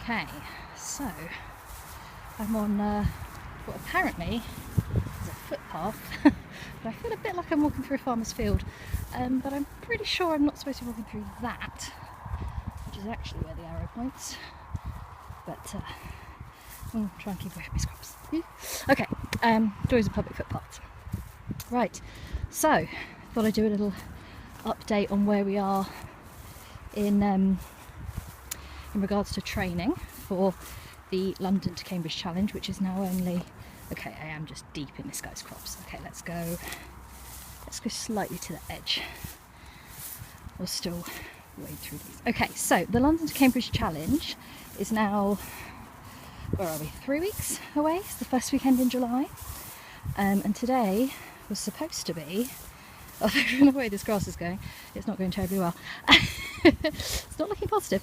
Okay, so I'm on what apparently is a footpath, but I feel a bit like I'm walking through a farmer's field, but I'm pretty sure I'm not supposed to be walking through that, which is actually where the arrow points, but I'll try and keep away from my scrubs. Okay, joys of public footpaths. Right, so thought I'd do a little update on where we are in regards to training for the London to Cambridge challenge, which is now only, okay, I am just deep in this guy's crops. Okay, let's go slightly to the edge. We'll still wade through these. Okay, so the London to Cambridge challenge is now, where are we, 3 weeks away. It's the first weekend in July, and today was supposed to be, from the way this grass is going, it's not going terribly well. It's not looking positive.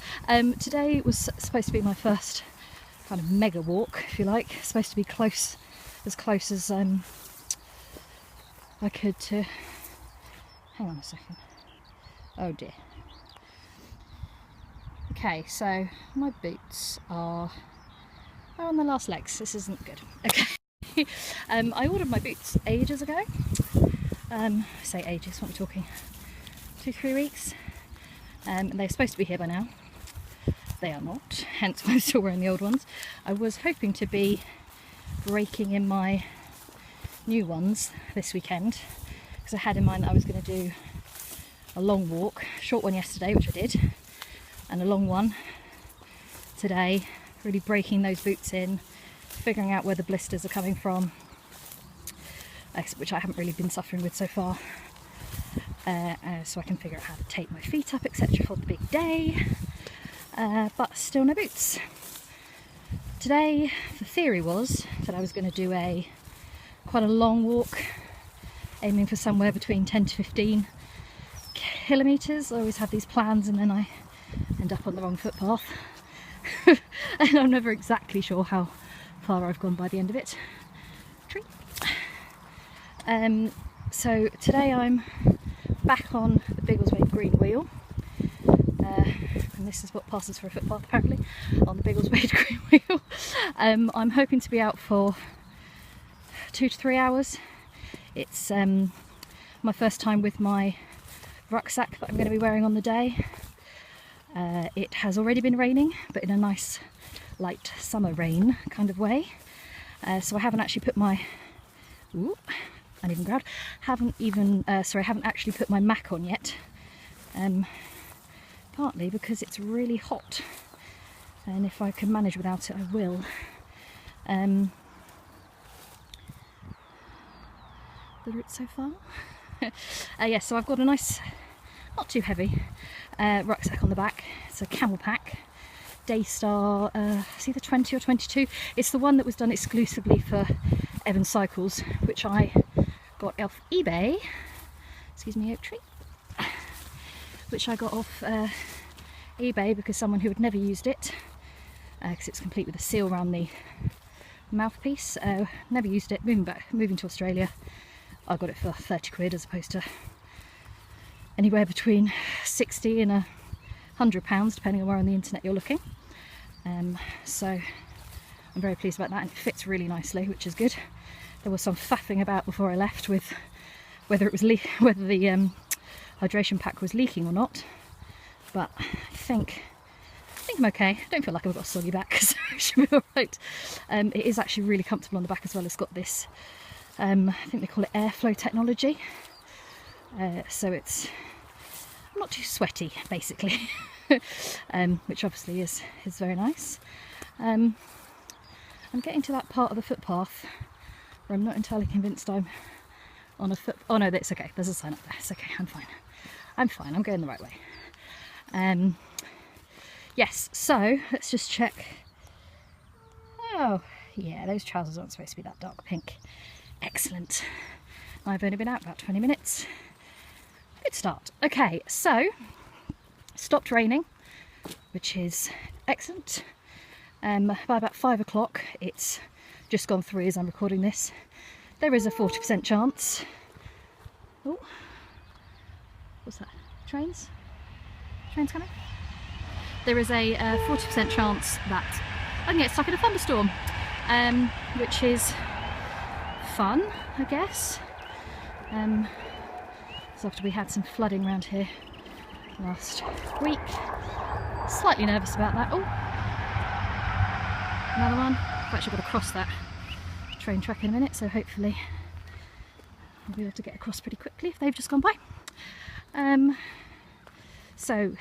Today was supposed to be my first kind of mega walk, if you like. Supposed to be as close as I could to. Hang on a second. Oh dear. Okay, so my boots are on the last legs. This isn't good. Okay. I ordered my boots ages ago. I say ages, what are we talking? 2-3 weeks. And they're supposed to be here by now. They are not, hence why I'm still wearing the old ones. I was hoping to be breaking in my new ones this weekend, because I had in mind that I was going to do a long walk, short one yesterday, which I did, and a long one today, really breaking those boots in, figuring out where the blisters are coming from, which I haven't really been suffering with so far. So I can figure out how to tape my feet up, etc. for the big day, but still no boots. Today the theory was that I was going to do quite a long walk, aiming for somewhere between 10 to 15 kilometres. I always have these plans and then I end up on the wrong footpath and I'm never exactly sure how far I've gone by the end of it. Tree. So today I'm back on the Biggleswade green wheel, and this is what passes for a footpath apparently, on the Biggleswade green wheel. I'm hoping to be out for 2 to 3 hours. It's my first time with my rucksack that I'm going to be wearing on the day. It has already been raining, but in a nice light summer rain kind of way, so I haven't actually put my uneven ground. Haven't actually put my Mac on yet. Partly because it's really hot, and if I can manage without it, I will. The route so far. Yes, so I've got a nice, not too heavy rucksack on the back. It's a camel pack. Daystar, it's either 20 or 22. It's the one that was done exclusively for Evan Cycles, which I got off eBay. Excuse me, oak tree. Which I got off eBay because someone who had never used it, because it's complete with a seal around the mouthpiece, never used it. Moving to Australia, I got it for 30 quid as opposed to anywhere between 60 and £100, depending on where on the internet you're looking. So I'm very pleased about that, and it fits really nicely, which is good. There was some faffing about before I left with whether the hydration pack was leaking or not, but I think I'm okay. I don't feel like I've got a soggy back, so it should be alright. It is actually really comfortable on the back as well. It's got this, I think they call it airflow technology, so it's not too sweaty basically, which obviously is very nice. I'm getting to that part of the footpath where I'm not entirely convinced I'm on a foot. Oh no, that's okay. There's a sign up there. It's okay. I'm fine. I'm going the right way. Yes. So let's just check. Oh yeah, those trousers aren't supposed to be that dark pink. Excellent. I've only been out about 20 minutes. Good start. Okay, so stopped raining, which is excellent. By about 5 o'clock, it's just gone 3 as I'm recording this. There is a 40% chance. Oh, what's that? Trains? Trains coming? there is a 40% chance that I can get stuck in a thunderstorm, which is fun, I guess. So after we had some flooding around here last week, slightly nervous about that. Oh, another one. I've actually got to cross that train track in a minute, so hopefully I'll be able to get across pretty quickly if they've just gone by. So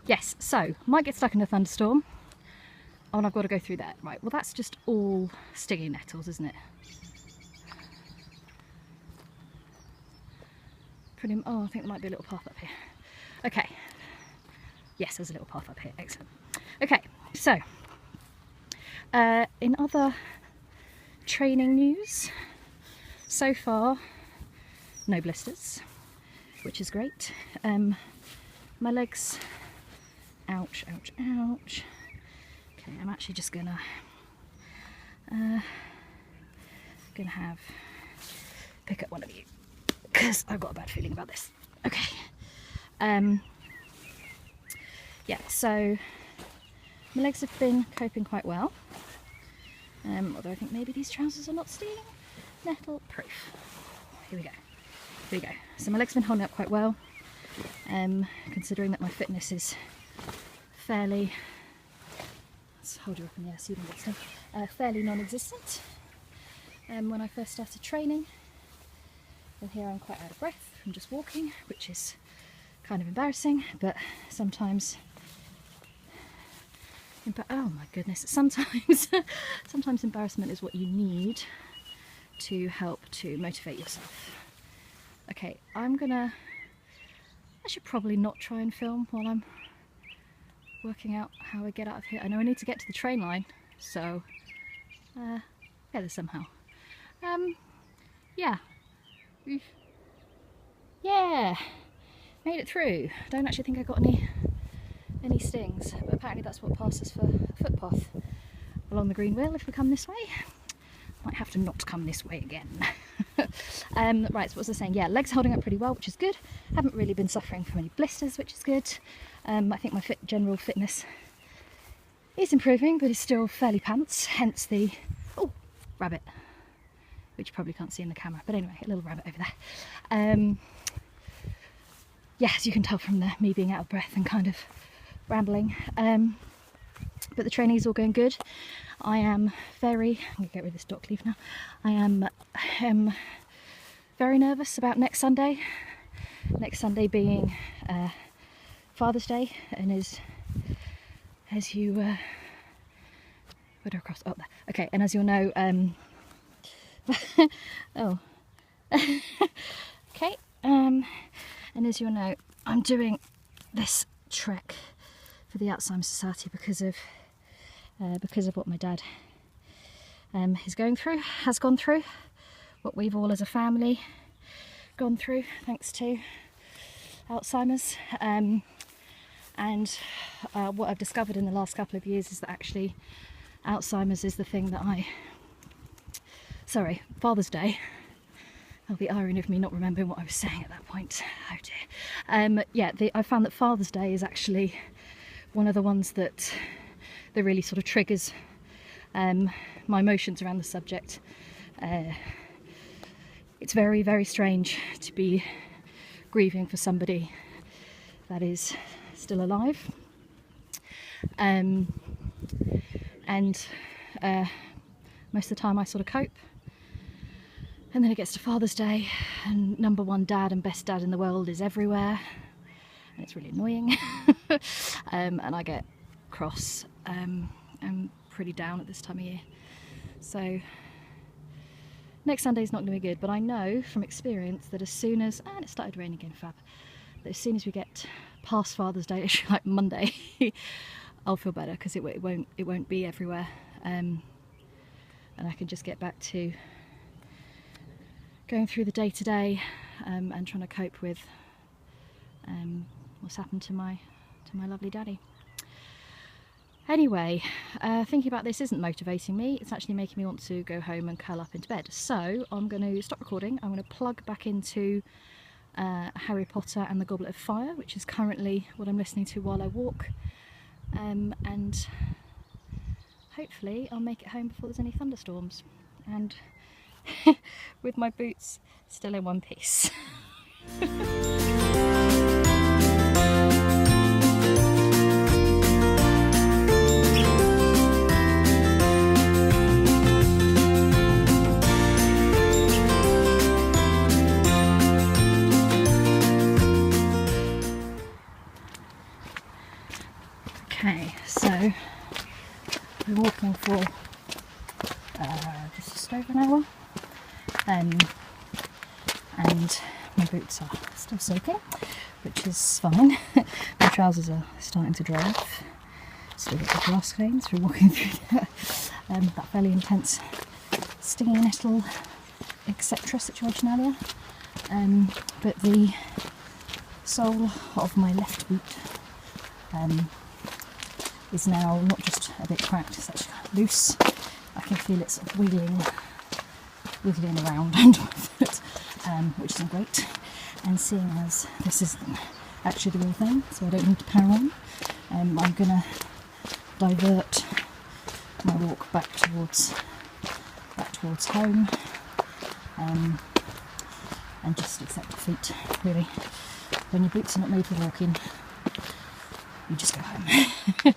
yes, so might get stuck in a thunderstorm. Oh, and I've got to go through that. Right, well that's just all stinging nettles, isn't it? Oh, I think there might be a little path up here. Okay. Yes, there's a little path up here. Excellent. Okay, so in other training news, so far no blisters, which is great. My legs, ouch, ouch, ouch. Okay, I'm actually just gonna pick up one of you, because I've got a bad feeling about this. Okay. Yeah, so my legs have been coping quite well. Although I think maybe these trousers are not stinging. Nettle proof. Here we go. Here we go. So my legs have been holding up quite well, considering that my fitness is fairly, let's hold you up in the air so you don't get stung, fairly non-existent. When I first started training, and here I'm quite out of breath from just walking, which is kind of embarrassing, but sometimes, oh my goodness, sometimes embarrassment is what you need to help to motivate yourself. Okay, I should probably not try and film while I'm working out how I get out of here. I know I need to get to the train line, so get there somehow. Yeah, made it through. Don't actually think I got any stings, but apparently that's what passes for a footpath along the green wheel. If we come this way, might have to not come this way again. Right, so what was I saying? Yeah, legs holding up pretty well, which is good. Haven't really been suffering from any blisters, which is good. I think my general fitness is improving, but it's still fairly pants, hence the, oh, rabbit, which you probably can't see in the camera, but anyway, a little rabbit over there. Yeah, as you can tell from me being out of breath and kind of rambling, but the training is all going good. I am I'm going to get rid of this dock leaf now. I am very nervous about next Sunday. Next Sunday being Father's Day, and as you where do I cross? Oh, there. Okay, and as you'll know, oh, okay, and as you'll know, I'm doing this trek for the Alzheimer Society because of what my dad is going through, has gone through, what we've all as a family gone through thanks to Alzheimer's. And what I've discovered in the last couple of years is that actually Alzheimer's is the thing that Father's Day. Oh, the irony of me not remembering what I was saying at that point. Oh dear. Yeah, I found that Father's Day is actually one of the ones that really sort of triggers my emotions around the subject. It's very, very strange to be grieving for somebody that is still alive. And most of the time I sort of cope. And then it gets to Father's Day, and number one dad and best dad in the world is everywhere, and it's really annoying. And I get cross and pretty down at this time of year. So next Sunday's not going to be good, but I know from experience that as soon as, and it started raining again, fab, that as soon as we get past Father's Day, like Monday, I'll feel better, because it won't be everywhere, and I can just get back to going through the day-to-day and trying to cope with what's happened to my lovely daddy. Anyway, thinking about this isn't motivating me, it's actually making me want to go home and curl up into bed. So I'm going to stop recording, I'm going to plug back into Harry Potter and the Goblet of Fire, which is currently what I'm listening to while I walk, and hopefully I'll make it home before there's any thunderstorms, and with my boots still in one piece. Okay, so we're walking for just over an hour, and my boots are still soaking, which is fine. My trousers are starting to dry off. Still got the grass stains from walking through that fairly intense stinging nettle, etc. situation earlier. But the sole of my left boot is now not just a bit cracked, it's actually kind of loose. I can feel it sort of wiggling around under my foot, which isn't great. And seeing as this is actually the real thing, so I don't need to power on, I'm going to divert my walk back towards home, and just accept defeat, really. When your boots are not made for walking, you just go home.